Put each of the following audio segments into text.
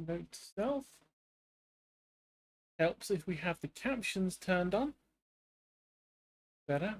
Note to self. Helps if we have the captions turned on. Better.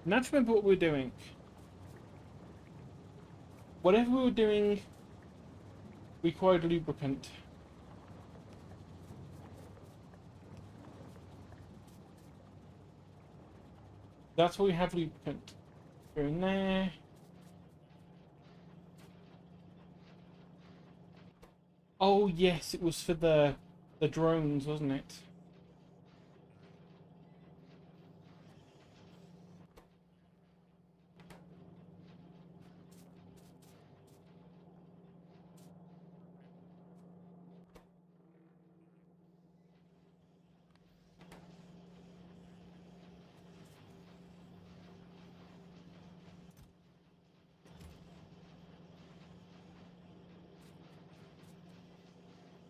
Now to remember what we were doing. Whatever we were doing required lubricant. That's why we have lubricant. Go in there. Oh yes, it was for the drones, wasn't it?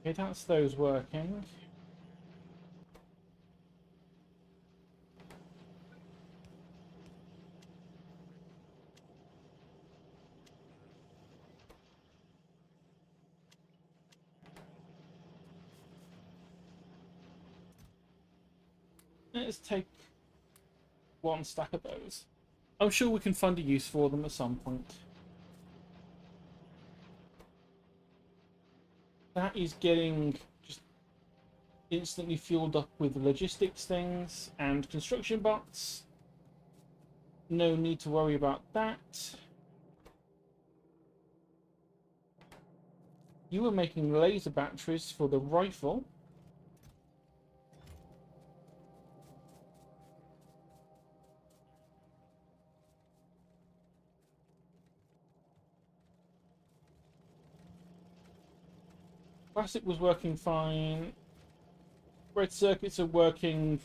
Okay, that's those working. Let's take one stack of those. I'm sure we can find a use for them at some point. That is getting just instantly fueled up with logistics things and construction bots. No need to worry about that. You were making laser batteries for the rifle. Classic was working fine. Red circuits are working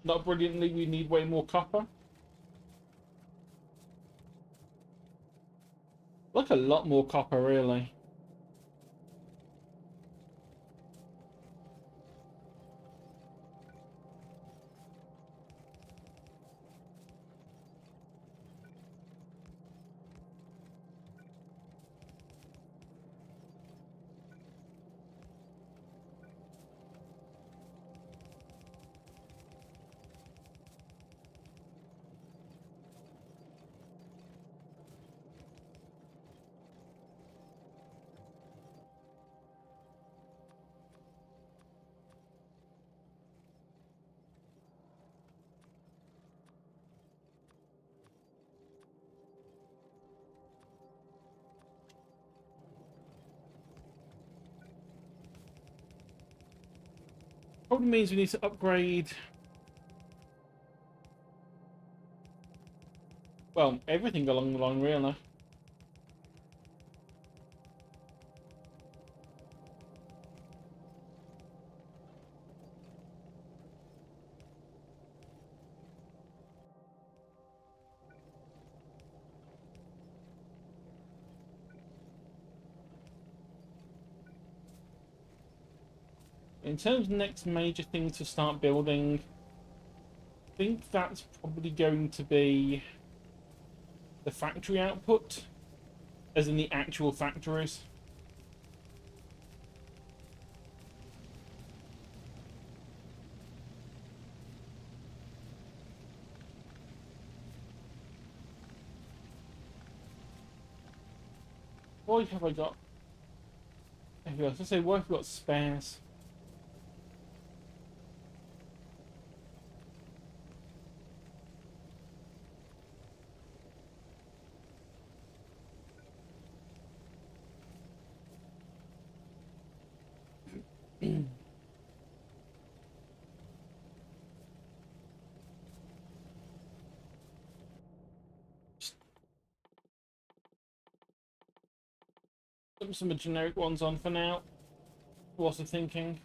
not brilliantly. We need way more copper. Like a lot more copper, really. Probably means we need to upgrade. Well, everything along the line, really. In terms of the next major thing to start building, I think that's probably going to be the factory output, as in the actual factories. Why have I got... I was going to say, why have I got spares? Put some generic ones on for now. What's the thinking?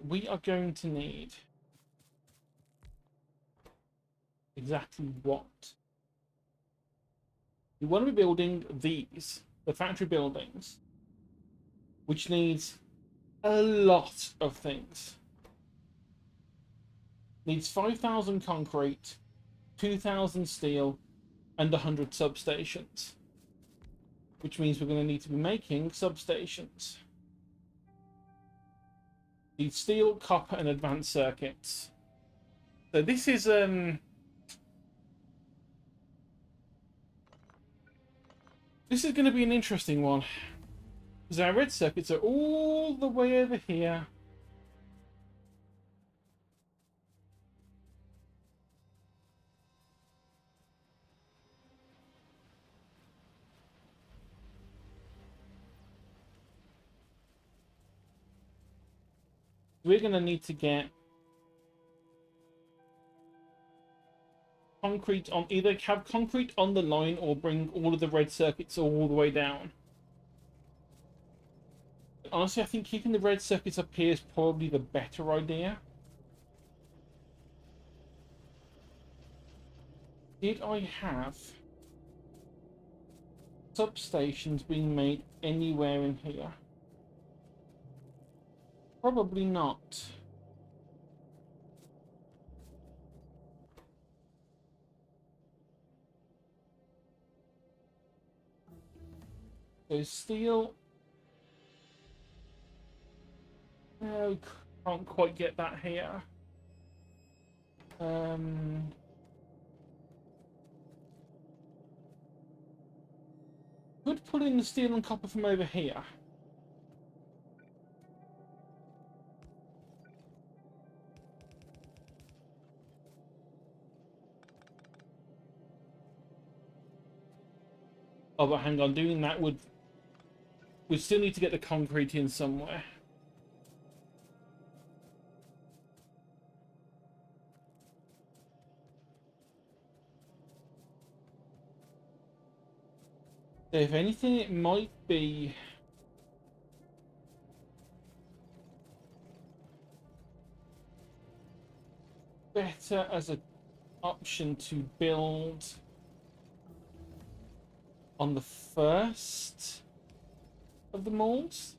We are going to need exactly what? We want to be building these, the factory buildings, which needs a lot of things. Needs 5,000 concrete, 2,000 steel, and 100 substations. Which means we're going to need to be making substations. Need steel, copper, and advanced circuits. So this is going to be an interesting one. Because our red circuits are all the way over here. We're going to need to get concrete on, either have concrete on the line or bring all of the red circuits all the way down. Honestly, I think keeping the red circuits up here is probably the better idea. Did I have substations being made anywhere in here? Probably not. So steel. No, can't quite get that here. Could pull in the steel and copper from over here. Oh, but hang on, doing that would... We still need to get the concrete in somewhere. So if anything, it might be... better as an option to build on the first of the molds.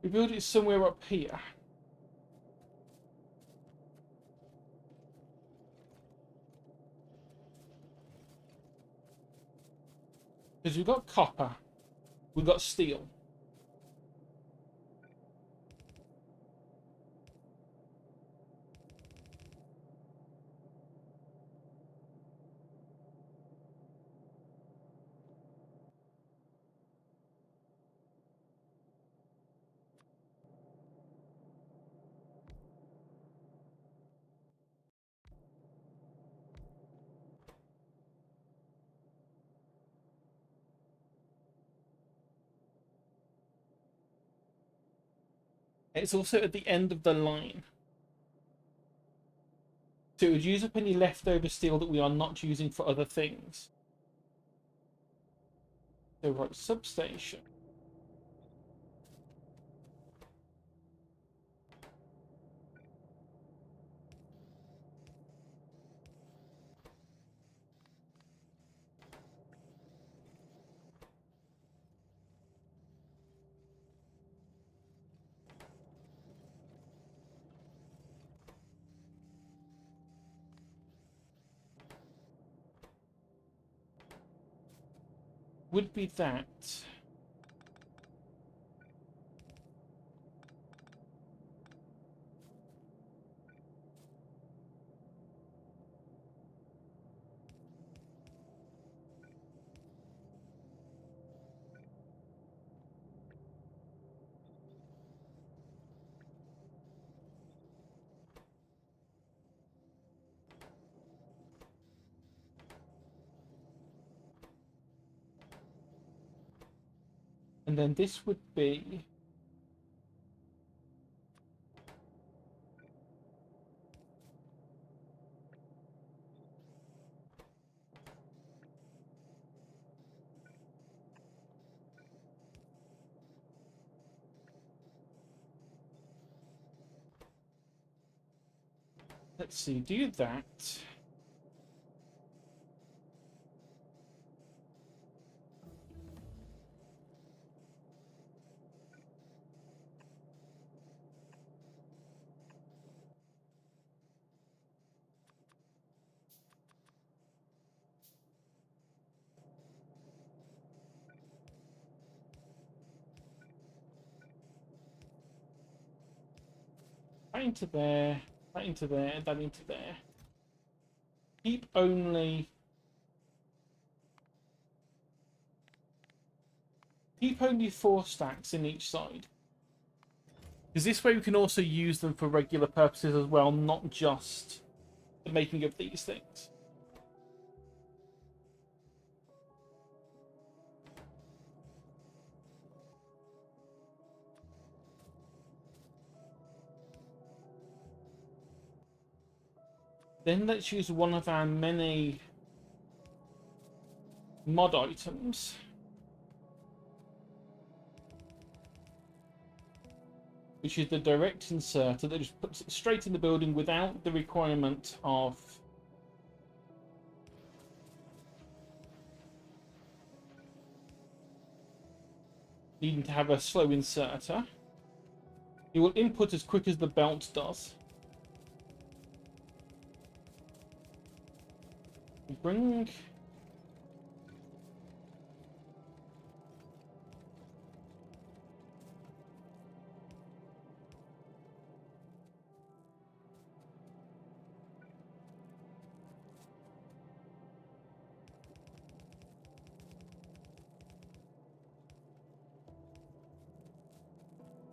We build it somewhere up here. Because we've got copper, we've got steel. It's also at the end of the line. So it would use up any leftover steel that we are not using for other things. So right, substation. Would be that. And then this would be... Let's see, do that. That into there, that into there, that into there. Keep only 4 stacks in each side. Because this way we can also use them for regular purposes as well, not just the making of these things. Then let's use one of our many mod items. Which is the direct inserter that just puts it straight in the building without the requirement of needing to have a slow inserter. It will input as quick as the belt does. Bring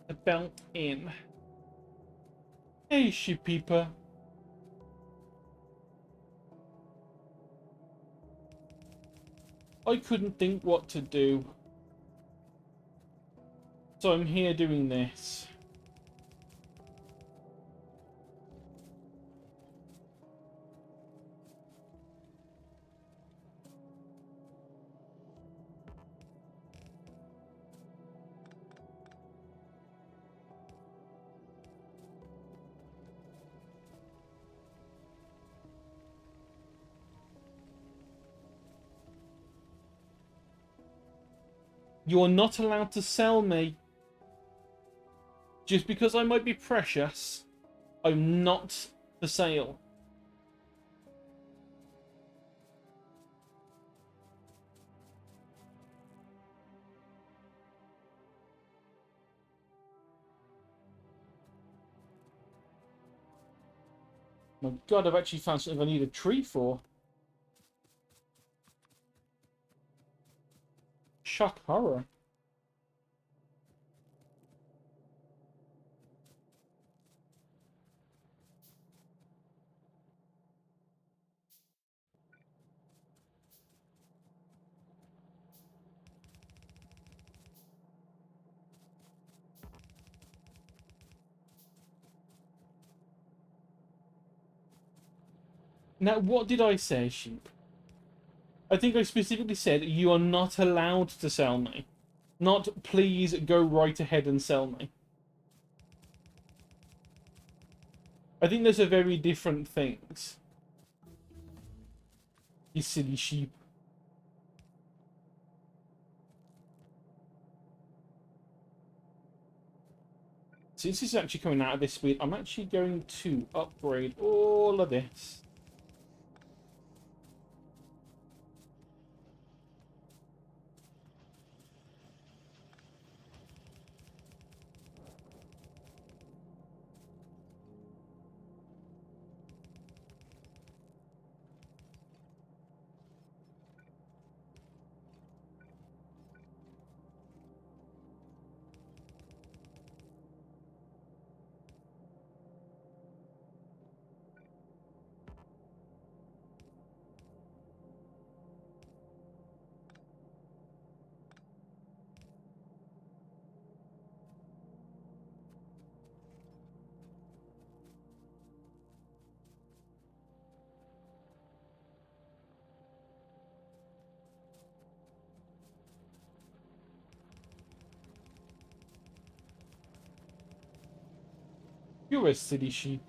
the belt in. Hey, sheepkeeper. I couldn't think what to do. So I'm here doing this. You're not allowed to sell me. Just because I might be precious, I'm not for sale. My God, I've actually found something I need a tree for. Shock horror. Now, what did I say, sheep? I think I specifically said you are not allowed to sell me. Not please go right ahead and sell me. I think those are very different things. You silly sheep. Since this is actually coming out of this speed, I'm actually going to upgrade all of this. You're a city sheep.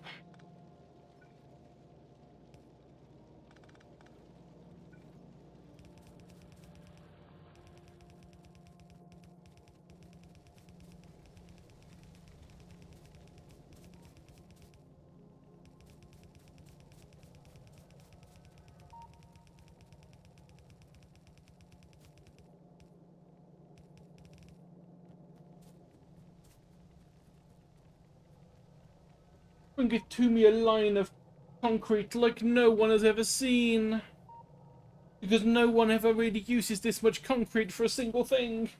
Bring it to me, a line of concrete like no one has ever seen. Because no one ever really uses this much concrete for a single thing.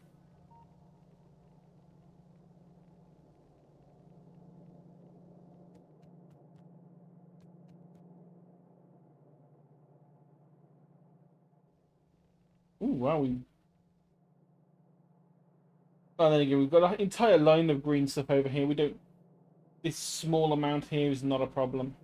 Ooh, wow. Oh, then again, we've got an entire line of green stuff over here. We don't... This small amount here is not a problem.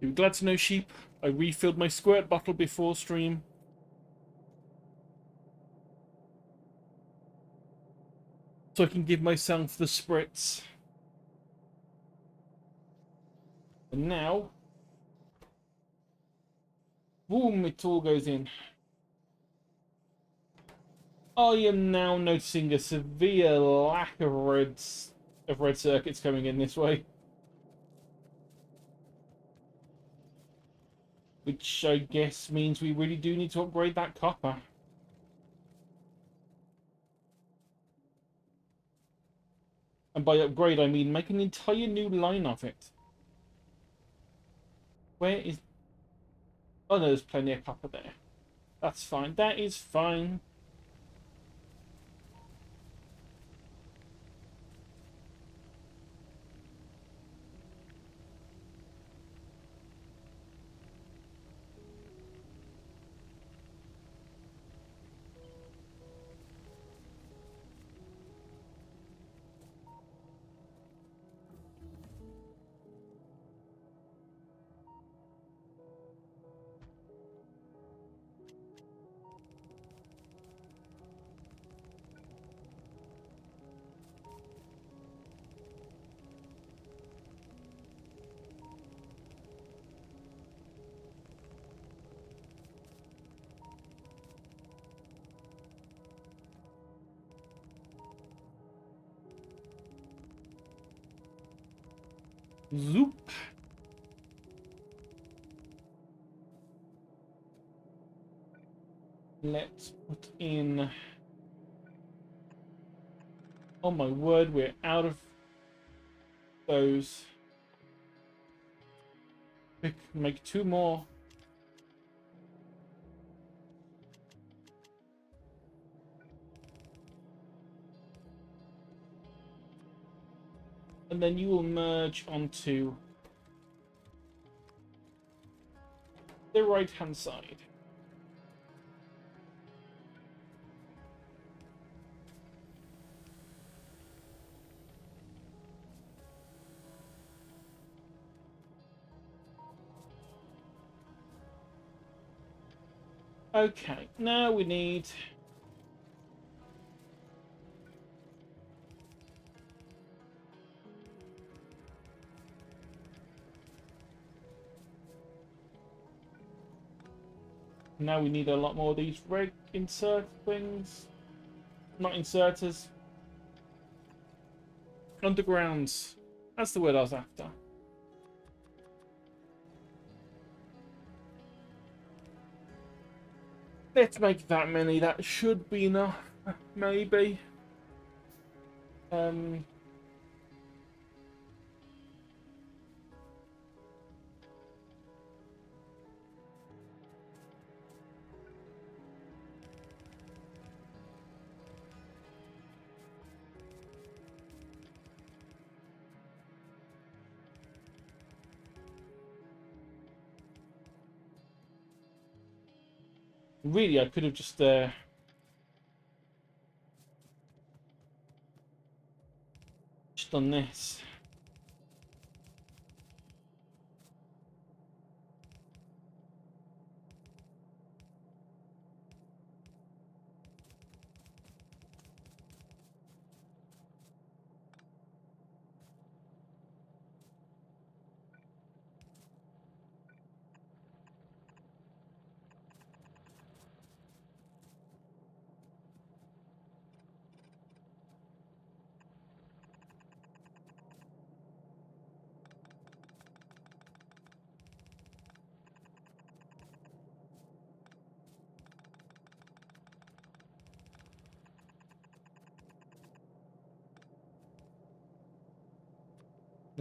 You're glad to know, sheep. I refilled my squirt bottle before stream. So I can give myself the spritz. And now... Boom, it all goes in. I am now noticing a severe lack of red circuits coming in this way. Which I guess means we really do need to upgrade that copper. And by upgrade, I mean make an entire new line of it. Where is... Oh no, there's plenty of copper there. That's fine. That is fine. Zoop. Let's put in... Oh my word, we're out of those. Make 2 more. And then you will merge onto the right-hand side. Okay, now we need... Now we need a lot more of these red insert things. Not inserters. Undergrounds. That's the word I was after. Let's make that many. That should be enough. Maybe. Really, I could have just done this.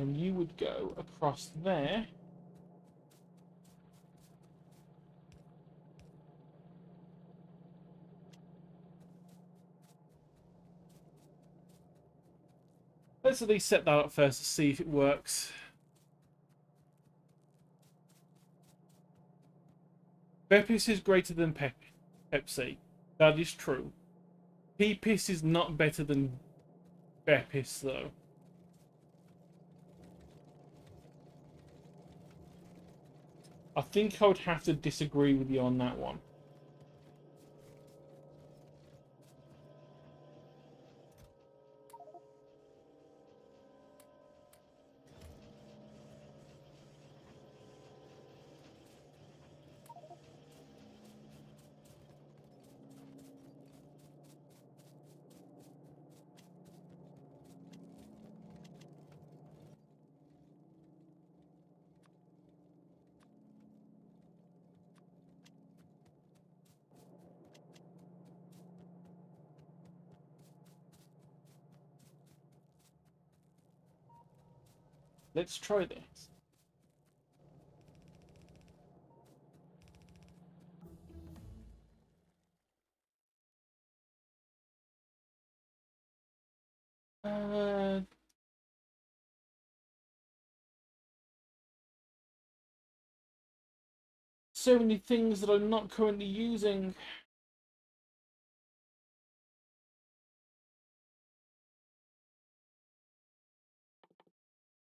Then you would go across there. Let's at least set that up first to see if it works. Bepis is greater than Pepsi. That is true. Pepis is not better than Bepis, though. I think I would have to disagree with you on that one. Let's try this. So many things that I'm not currently using.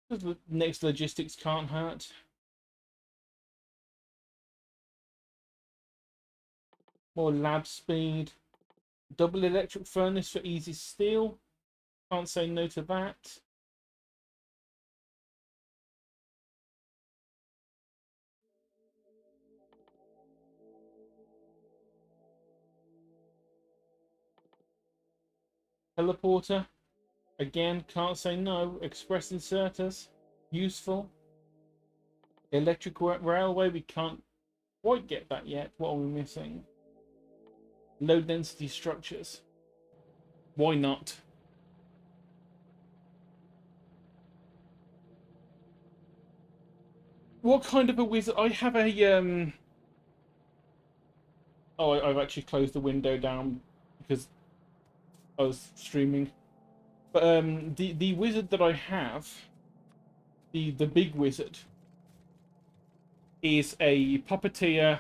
The next logistics can't hurt. More lab speed. Double electric furnace for easy steel. Can't say no to that. Teleporter. Again, can't say no. Express inserters. Useful. Electric railway. We can't quite get that yet. What are we missing? Low density structures. Why not? What kind of a wizard? I have a Oh, I've actually closed the window down because I was streaming. But the wizard that I have, the big wizard, is a puppeteer,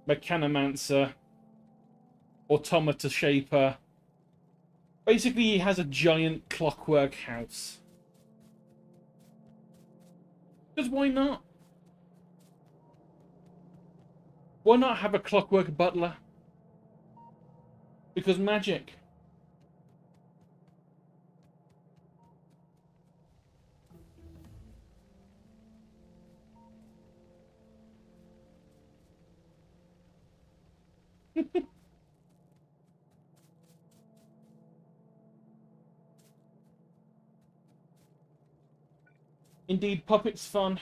mechanomancer, automata shaper. Basically, he has a giant clockwork house. Because why not? Why not have a clockwork butler? Because magic. Indeed, puppets fun.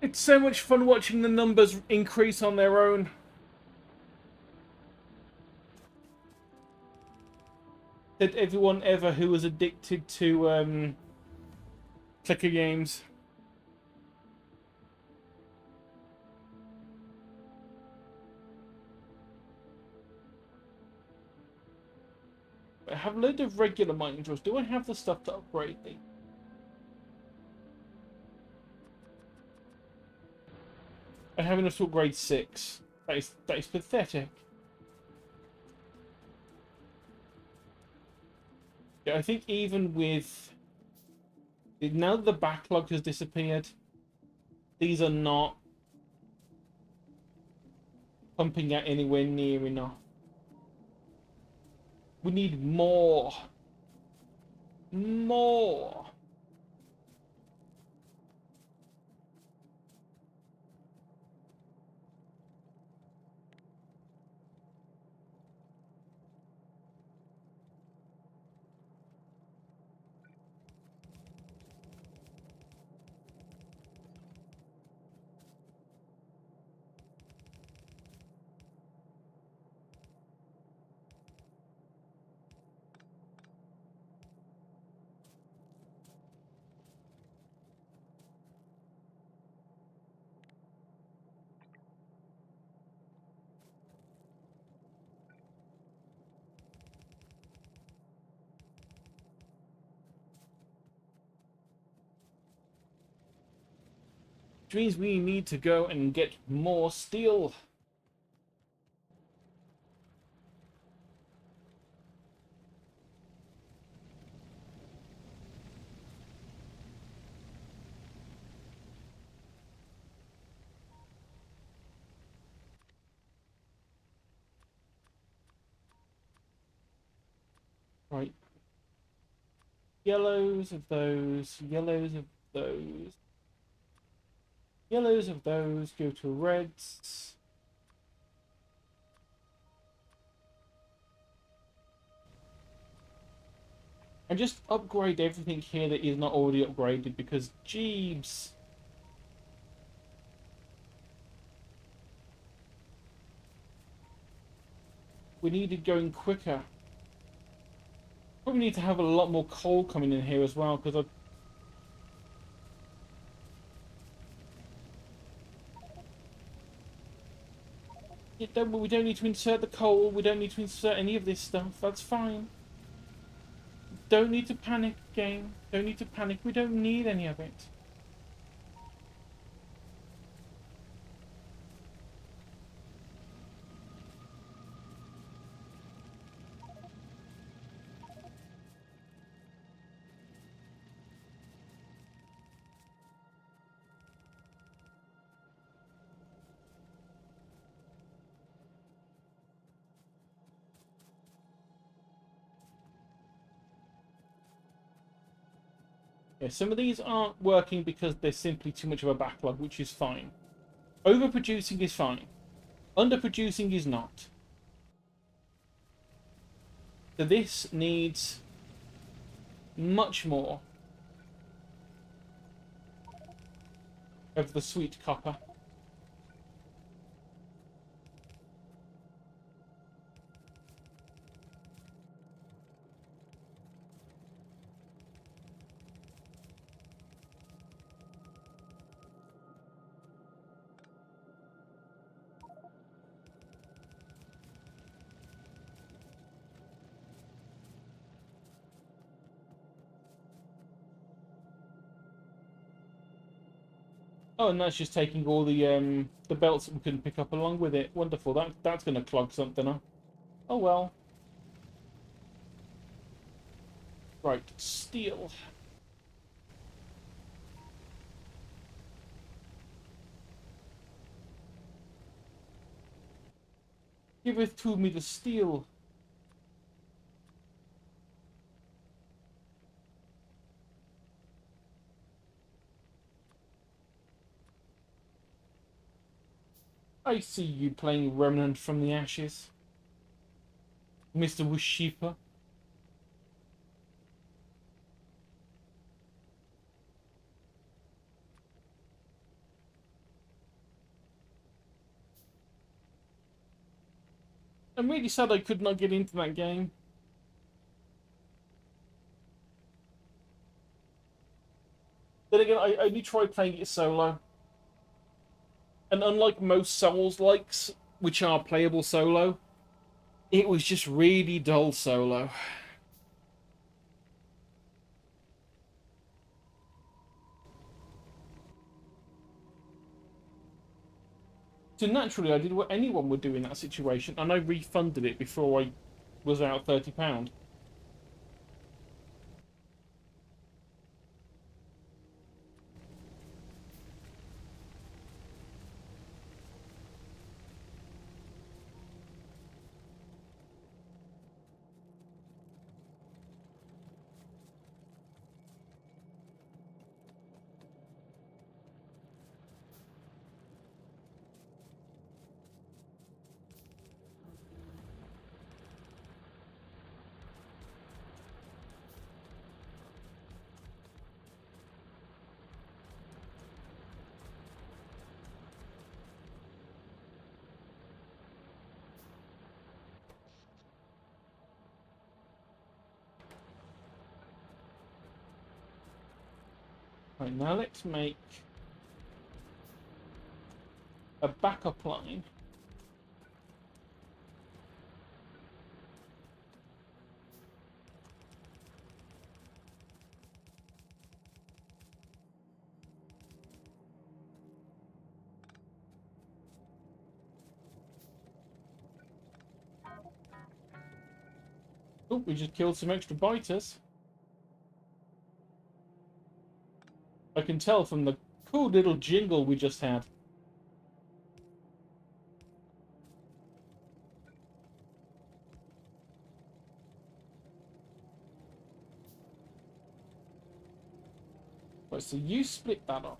It's so much fun watching the numbers increase on their own. Did everyone ever who was addicted to clicker games? I have a load of regular mining drills. Do I have the stuff to upgrade these? I have enough to upgrade 6. That is pathetic. Yeah, I think even with... Now that the backlog has disappeared, these are not pumping out anywhere near enough. We need more. More. Which means we need to go and get more steel. Right. Yellows of those. Yellows of those. Yellows of those go to reds. And just upgrade everything here that is not already upgraded, because jeebs. We needed going quicker. Probably need to have a lot more coal coming in here as well, because we don't need to insert the coal, we don't need to insert any of this stuff, that's fine. Don't need to panic, game. Don't need to panic, we don't need any of it. Yeah, some of these aren't working because there's simply too much of a backlog, which is fine. Overproducing is fine. Underproducing is not. So this needs much more of the sweet copper. Oh, and that's just taking all the belts that we couldn't pick up along with it. Wonderful. That's going to clog something up. Oh well. Right, steel. Giveth to me the steel. I see you playing Remnant from the Ashes, Mr. Wushipa. I'm really sad I could not get into that game. Then again, I only tried playing it solo. And unlike most Souls-likes, which are playable solo, it was just really dull solo. So naturally, I did what anyone would do in that situation, and I refunded it before I was out £30. Right, now let's make a backup line. Oh, we just killed some extra biters. I can tell from the cool little jingle we just had. Right, so you split that up.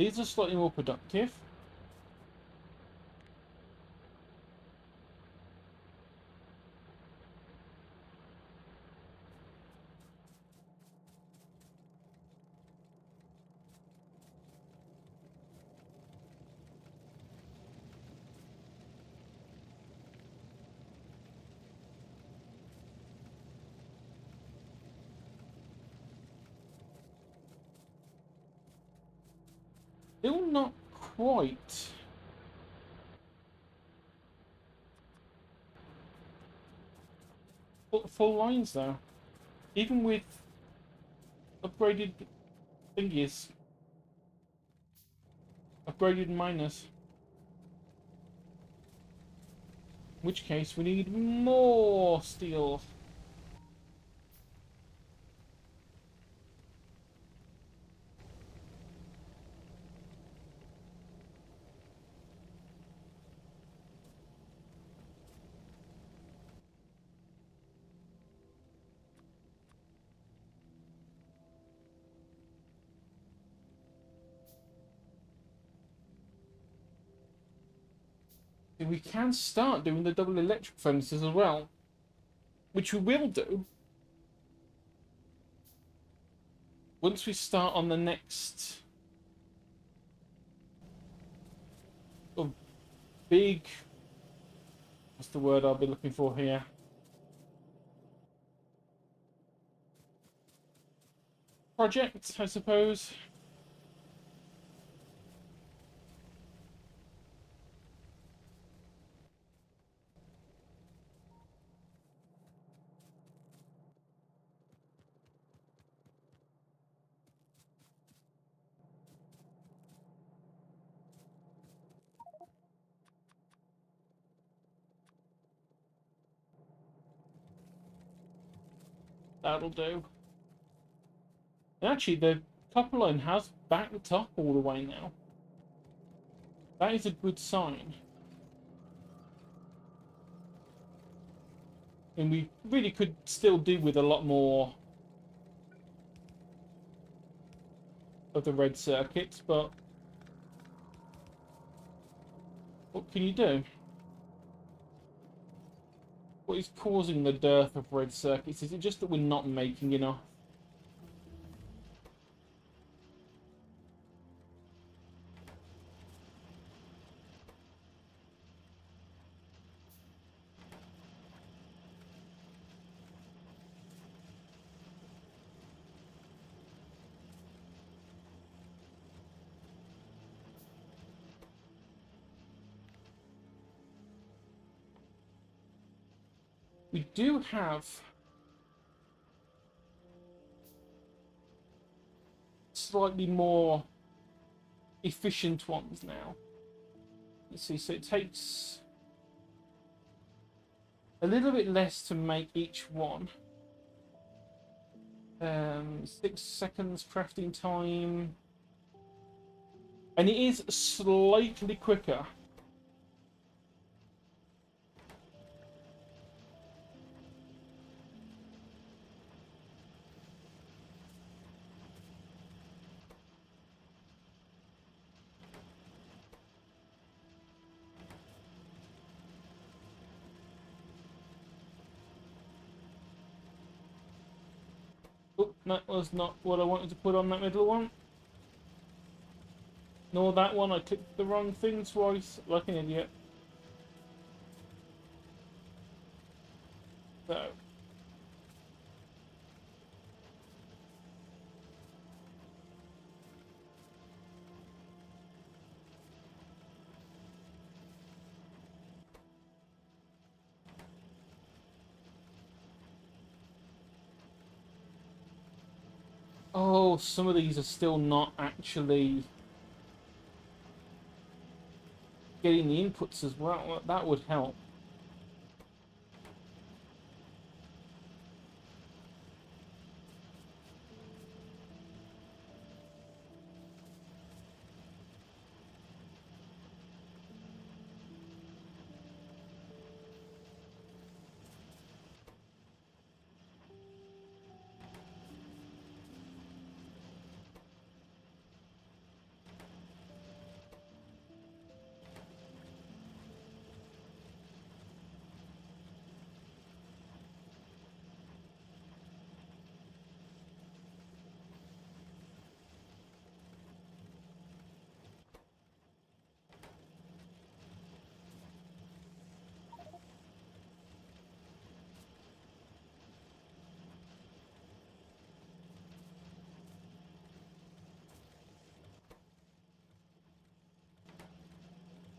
These are slightly more productive. Still not quite. Full lines though. Even with upgraded thingies. Upgraded miners. In which case we need more steel. We can start doing the double electric furnaces as well. Which we will do. Once we start on the next big, what's the word I'll be looking for here? Project, I suppose. That'll do. And actually, the copper line has backed up all the way now. That is a good sign. And we really could still do with a lot more of the red circuits, but what can you do? What is causing the dearth of red circuits? Is it just that we're not making enough? We do have slightly more efficient ones now. Let's see, so it takes a little bit less to make each one. 6 seconds crafting time. And it is slightly quicker. Oh, that was not what I wanted to put on that middle one. Nor that one, I clicked the wrong thing twice, like an idiot. So. Oh, some of these are still not actually getting the inputs as well. That would help.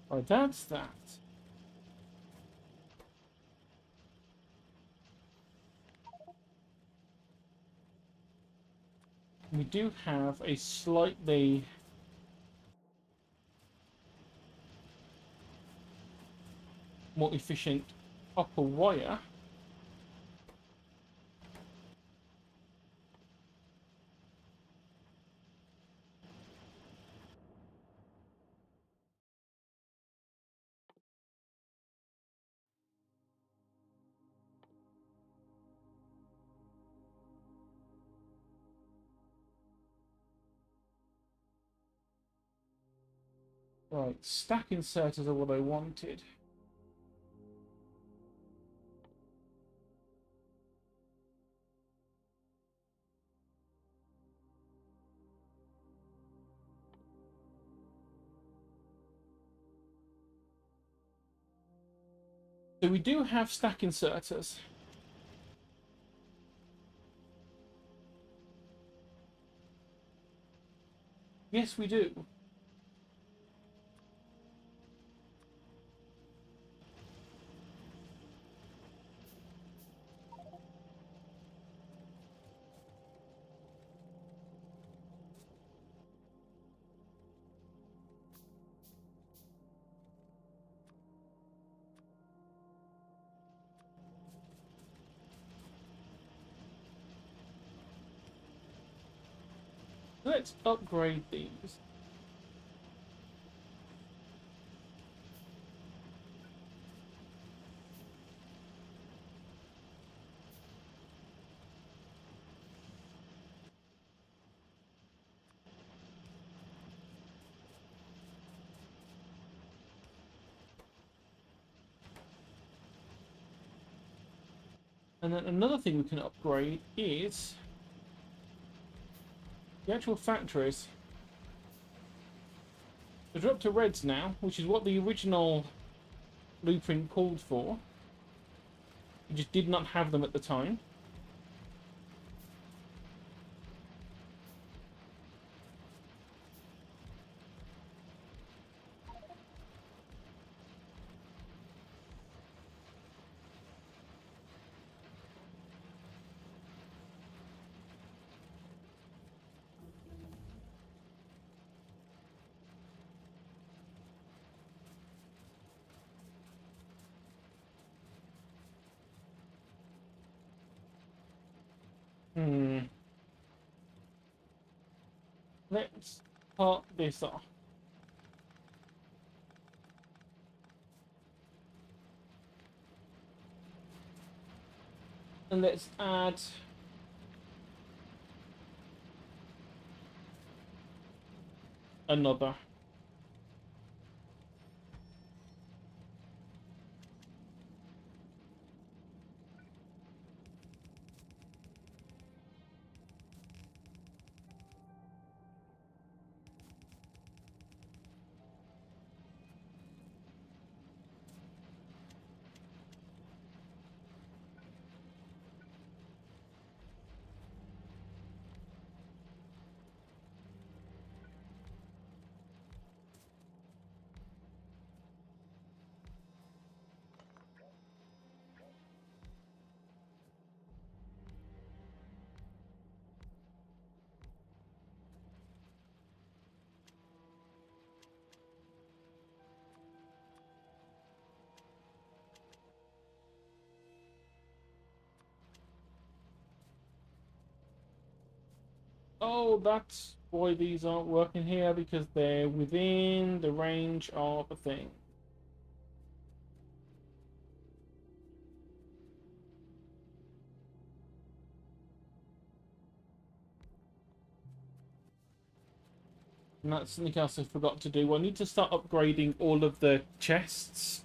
Right, that's that. We do have a slightly more efficient copper wire. Right, stack inserters are what I wanted. So we do have stack inserters. Yes, we do. let's upgrade these. And then another thing we can upgrade is the actual factories. They're up to reds now, which is what the original blueprint called for. We just did not have them at the time. Let's part this off. And let's add another. Oh, that's why these aren't working here, because they're within the range of a thing. And that's something else I forgot to do. I need to start upgrading all of the chests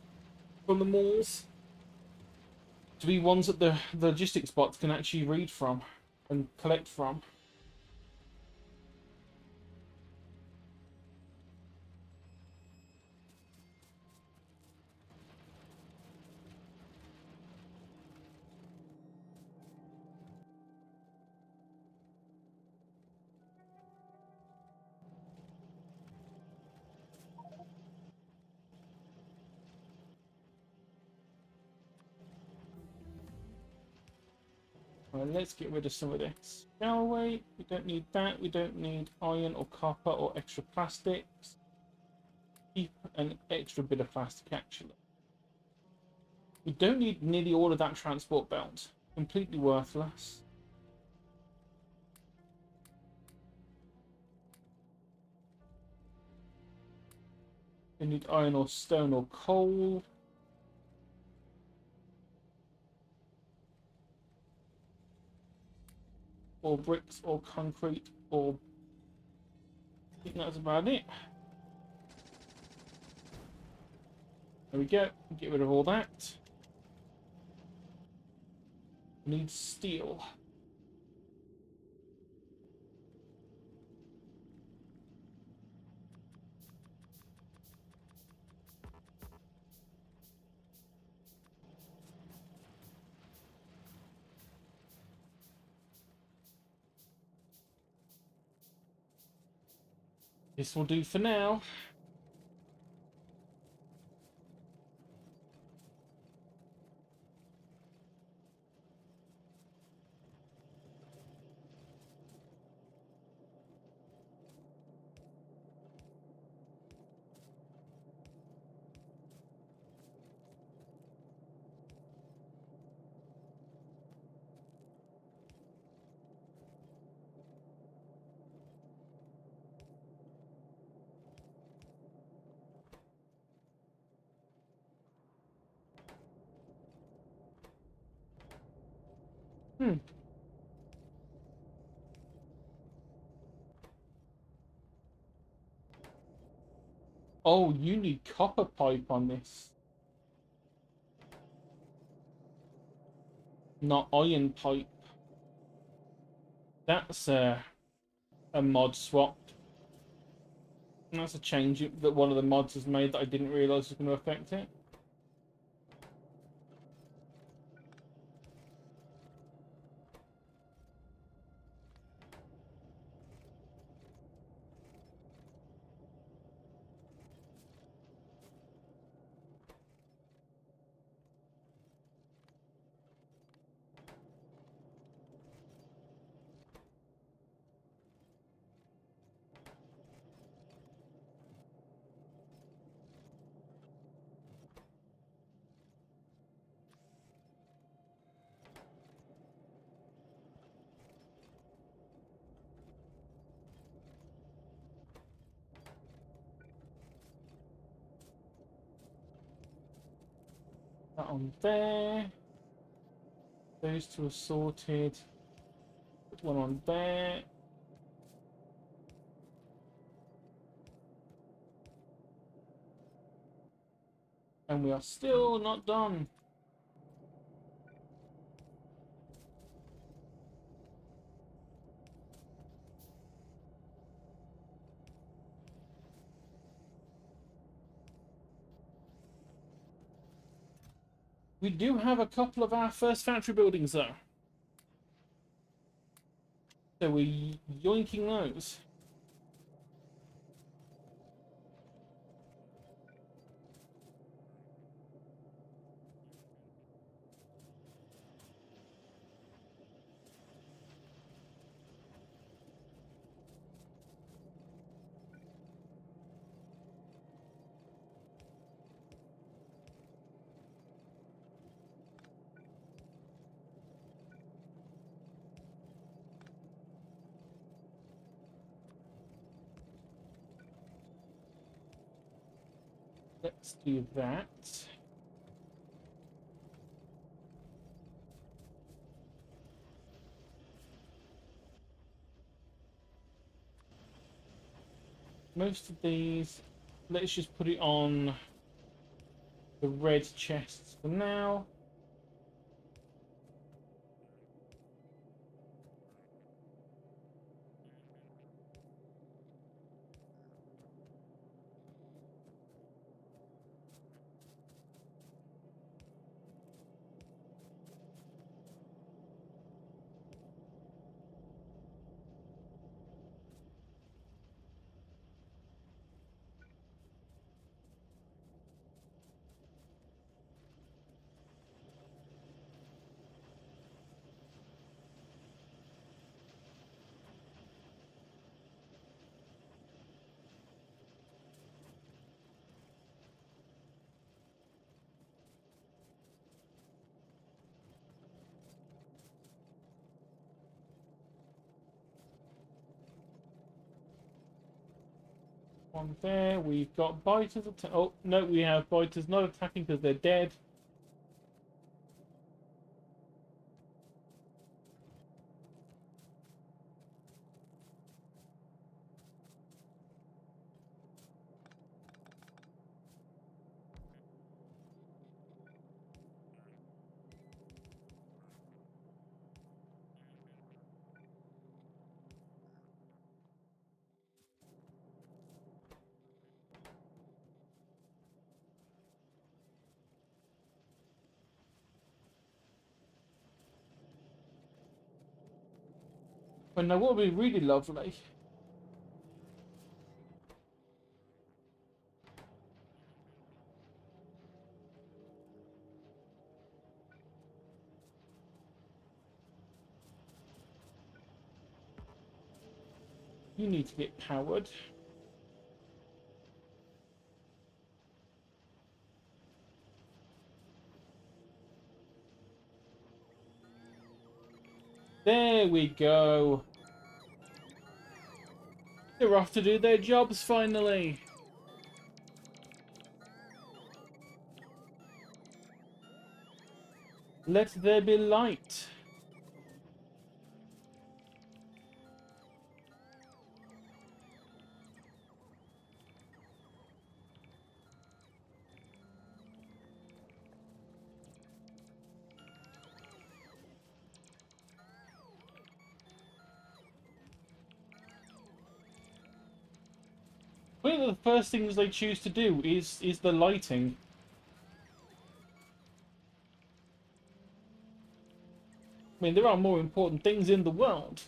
from the malls to be ones that the logistics bots can actually read from and collect from. Right, let's get rid of some of this, shall we? We don't need that. We don't need iron or copper or extra plastics. Keep an extra bit of plastic, actually. We don't need nearly all of that transport belt. Completely worthless. We need iron or stone or coal. Or bricks or concrete or... I think that's about it. There we go. Get rid of all that. We need steel. This will do for now. Hmm. Oh, you need copper pipe on this, not iron pipe. That's a mod swap. That's a change that one of the mods has made that I didn't realise was going to affect it. That on there. Those two are sorted. Put one on there. And we are still not done. We do have a couple of our first factory buildings, though. So we're yoinking those. Let's do that. Most of these, let's just put it on the red chests for now. One there. We've got biters. Oh no, we have biters not attacking because they're dead. But now, what would be really lovely? You need to get powered. There we go. They're off to do their jobs finally. Let there be light. funny that the first things they choose to do is the lighting. I mean, there are more important things in the world.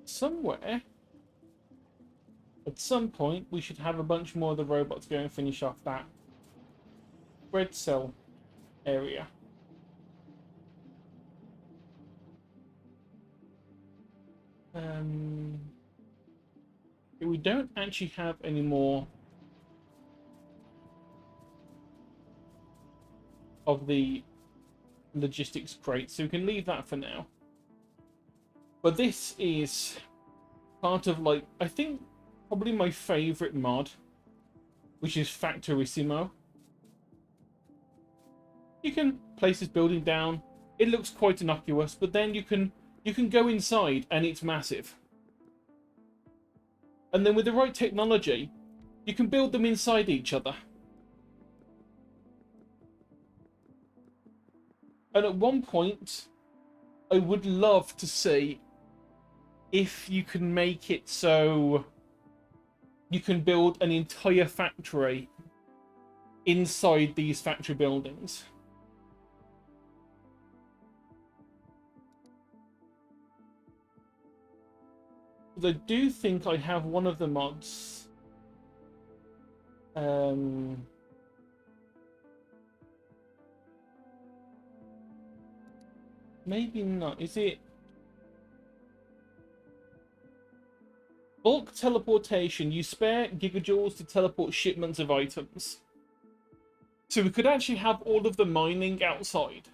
Somewhere, at some point, we should have a bunch more of the robots go and finish off that red cell area. We don't actually have any more of the logistics crates, so we can leave that for now. But this is part of, like, I think probably my favorite mod, which is Factorissimo. You can place this building down. It looks quite innocuous, but then you can go inside and it's massive. And then with the right technology, you can build them inside each other. And at one point, I would love to see if you can make it so you can build an entire factory inside these factory buildings. I do think I have one of the mods. Maybe not. Is it bulk teleportation? You spare gigajoules to teleport shipments of items. So we could actually have all of the mining outside.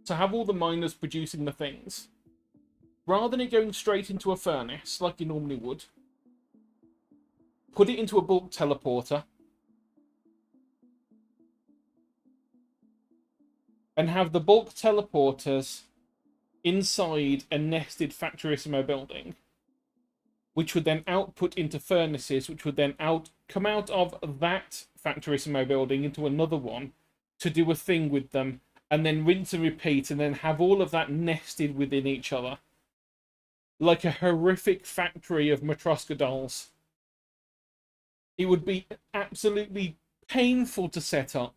So have all the miners producing the things. Rather than it going straight into a furnace, like you normally would, put it into a bulk teleporter, and have the bulk teleporters inside a nested Factorissimo building, which would then output into furnaces, which would then come out of that Factorissimo building into another one to do a thing with them, and then rinse and repeat, and then have all of that nested within each other. Like a horrific factory of Matryoshka dolls. It would be absolutely painful to set up.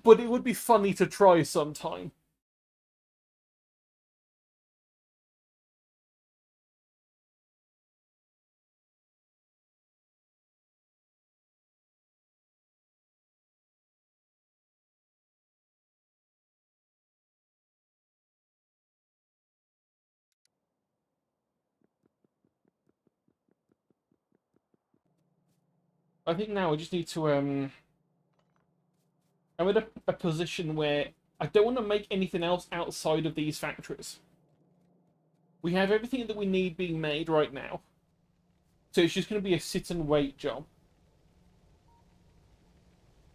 But it would be funny to try sometime. I think now we just need to I'm in a position where I don't want to make anything else outside of these factories. We have everything that we need being made right now. So it's just going to be a sit and wait job.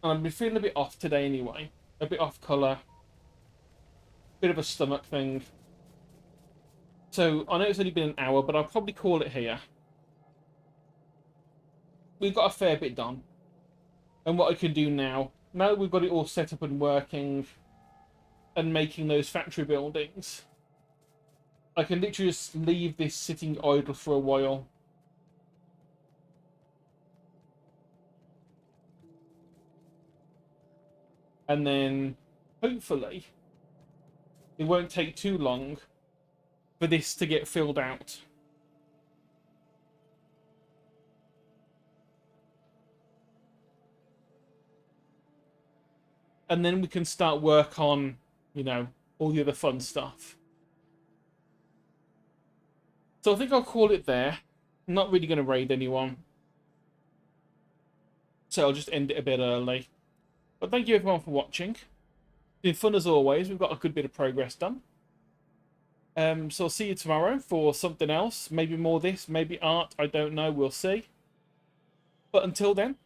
And I've been feeling a bit off today anyway. A bit off colour. Bit of a stomach thing. So I know it's only been an hour, but I'll probably call it here. We've got a fair bit done. And what I can do now that we've got it all set up and working and making those factory buildings, I can literally just leave this sitting idle for a while. And then, hopefully, it won't take too long for this to get filled out. And then we can start work on you know, all the other fun stuff. So I think I'll call it there. I'm not really going to raid anyone. So I'll just end it a bit early. But thank you everyone for watching. It's been fun as always. We've got a good bit of progress done. So I'll see you tomorrow for something else. Maybe more this, maybe art. I don't know. We'll see. But until then,